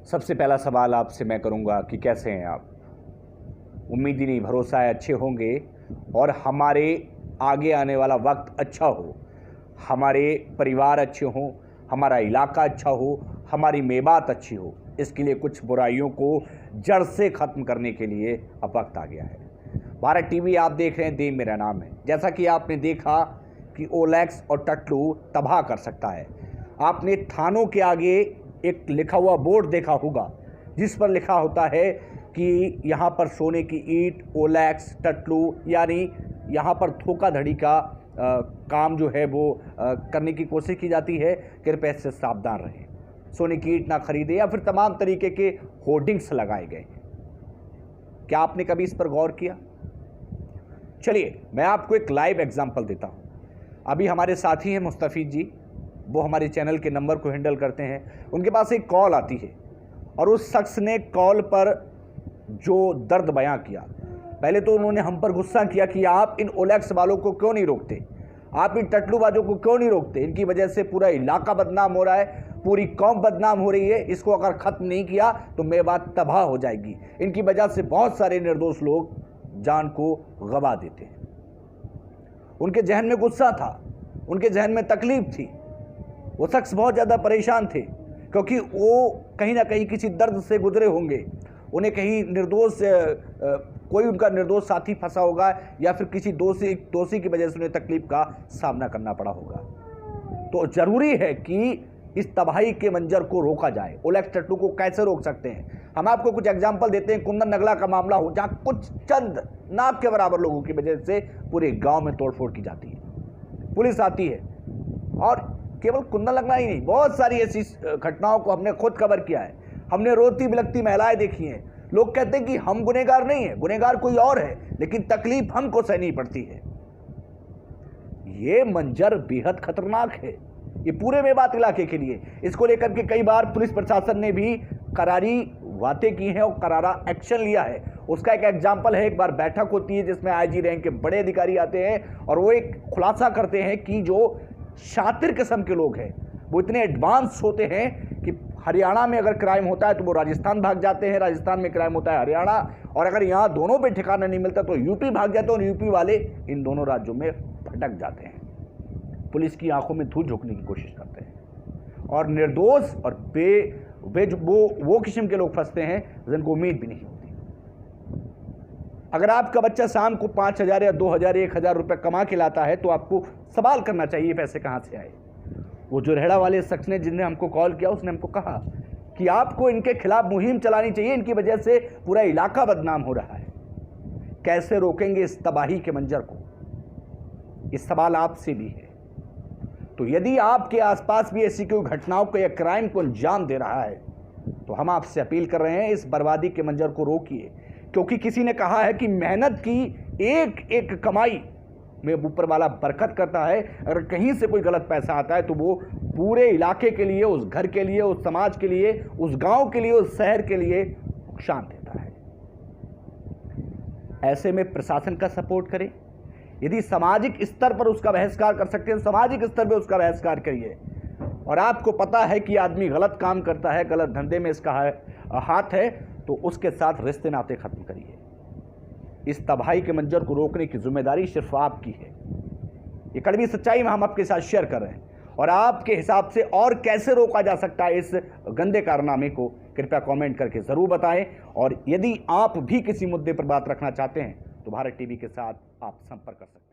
सबसे पहला सवाल आपसे मैं करूंगा कि कैसे हैं आप। उम्मीद ही नहीं, भरोसा है अच्छे होंगे और हमारे आगे आने वाला वक्त अच्छा हो, हमारे परिवार अच्छे हों, हमारा इलाका अच्छा हो, हमारी मेबात अच्छी हो। इसके लिए कुछ बुराइयों को जड़ से ख़त्म करने के लिए अब वक्त आ गया है। भारत टीवी आप देख रहे हैं, देव मेरा नाम है। जैसा कि आपने देखा कि ओलैक्स और टटलू तबाह कर सकता है। आपने थानों के आगे एक लिखा हुआ बोर्ड देखा होगा जिस पर लिखा होता है कि यहाँ पर सोने की ईंट, ओलैक्स, टटलू, यानी यहाँ पर धोखाधड़ी का काम जो है वो करने की कोशिश की जाती है। कृपया इससे सावधान रहें, सोने की ईंट ना खरीदें, या फिर तमाम तरीके के होर्डिंग्स लगाए गए हैं। क्या आपने कभी इस पर गौर किया? चलिए मैं आपको एक लाइव एग्जांपल देता हूं। अभी हमारे साथी हैं मुस्तफ़ीज़ जी, वो हमारे चैनल के नंबर को हैंडल करते हैं। उनके पास एक कॉल आती है और उस शख्स ने कॉल पर जो दर्द बयां किया, पहले तो उन्होंने हम पर गुस्सा किया कि आप इन ओलैक्स वालों को क्यों नहीं रोकते, आप इन टटलूबाजों को क्यों नहीं रोकते, इनकी वजह से पूरा इलाका बदनाम हो रहा है, पूरी कौम बदनाम हो रही है, इसको अगर ख़त्म नहीं किया तो मेवात तबाह हो जाएगी। इनकी वजह से बहुत सारे निर्दोष लोग जान को गंवा देते हैं। उनके जहन में गुस्सा था, उनके जहन में तकलीफ थी। वो शख्स बहुत ज़्यादा परेशान थे क्योंकि वो कहीं ना कहीं किसी दर्द से गुजरे होंगे। उन्हें कहीं निर्दोष कोई उनका निर्दोष साथी फंसा होगा या फिर किसी दोषी की वजह से उन्हें तकलीफ का सामना करना पड़ा होगा। तो ज़रूरी है कि इस तबाही के मंजर को रोका जाए। ओलैक्स टट्टू को कैसे रोक सकते हैं? हम आपको कुछ एग्जाम्पल देते हैं। कुंदन नगला का मामला हो, जहाँ कुछ चंद नाक के बराबर लोगों की वजह से पूरे गांव में तोड़फोड़ की जाती है, पुलिस आती है। और केवल कुंदन नगला ही नहीं, बहुत सारी ऐसी घटनाओं को हमने खुद कवर किया है। हमने रोती बिलखती महिलाएं देखी हैं। लोग कहते हैं कि हम गुनहगार नहीं है, गुनहगार कोई और है, लेकिन तकलीफ हमको सहनी पड़ती है। ये मंजर बेहद खतरनाक है, ये पूरे मेवात इलाके के लिए। इसको लेकर के कई बार पुलिस प्रशासन ने भी करारी बातें की हैं और करारा एक्शन लिया है। उसका एक एग्जाम्पल है, एक बार बैठक होती है जिसमें आईजी रैंक के बड़े अधिकारी आते हैं और वो एक खुलासा करते हैं कि जो शातिर किस्म के लोग हैं वो इतने एडवांस होते हैं कि हरियाणा में अगर क्राइम होता है तो वो राजस्थान भाग जाते हैं, राजस्थान में क्राइम होता है हरियाणा, और अगर यहाँ दोनों पे ठिकाना नहीं मिलता तो यूपी भाग जाते हैं और यूपी वाले इन दोनों राज्यों में भटक जाते हैं। पुलिस की आंखों में धूल झोंकने की कोशिश करते हैं और निर्दोष और वो किस्म के लोग फंसते हैं जिनको उम्मीद भी नहीं होती। अगर आपका बच्चा शाम को 5,000 या 2,000 1,000 रुपये कमा के लाता है तो आपको सवाल करना चाहिए पैसे कहाँ से आए। वो जो रेहड़ा वाले शख्स ने जिसने हमको कॉल किया, उसने हमको कहा कि आपको इनके खिलाफ मुहिम चलानी चाहिए, इनकी वजह से पूरा इलाका बदनाम हो रहा है। कैसे रोकेंगे इस तबाही के मंजर को? इस सवाल आपसे भी है। तो यदि आपके आसपास भी ऐसी कोई घटनाओं को या क्राइम को अंजाम दे रहा है तो हम आपसे अपील कर रहे हैं, इस बर्बादी के मंजर को रोकिए। क्योंकि किसी ने कहा है कि मेहनत की एक एक कमाई में ऊपर वाला बरकत करता है। अगर कहीं से कोई गलत पैसा आता है तो वो पूरे इलाके के लिए, उस घर के लिए, उस समाज के लिए, उस गांव के लिए, उस शहर के लिए नुकसान देता है। ऐसे में प्रशासन का सपोर्ट करें। यदि सामाजिक स्तर पर उसका बहिष्कार कर सकते हैं, सामाजिक स्तर पर उसका बहिष्कार करिए। और आपको पता है कि आदमी गलत काम करता है, गलत धंधे में इसका हाथ है, तो उसके साथ रिश्ते नाते खत्म करिए। इस तबाही के मंजर को रोकने की जिम्मेदारी सिर्फ आपकी है। ये कड़वी सच्चाई में हम आपके साथ शेयर कर रहे हैं। और आपके हिसाब से और कैसे रोका जा सकता है इस गंदे कारनामे को, कृपया कमेंट करके ज़रूर बताएं। और यदि आप भी किसी मुद्दे पर बात रखना चाहते हैं तो भारत टीवी के साथ आप संपर्क कर सकते हैं।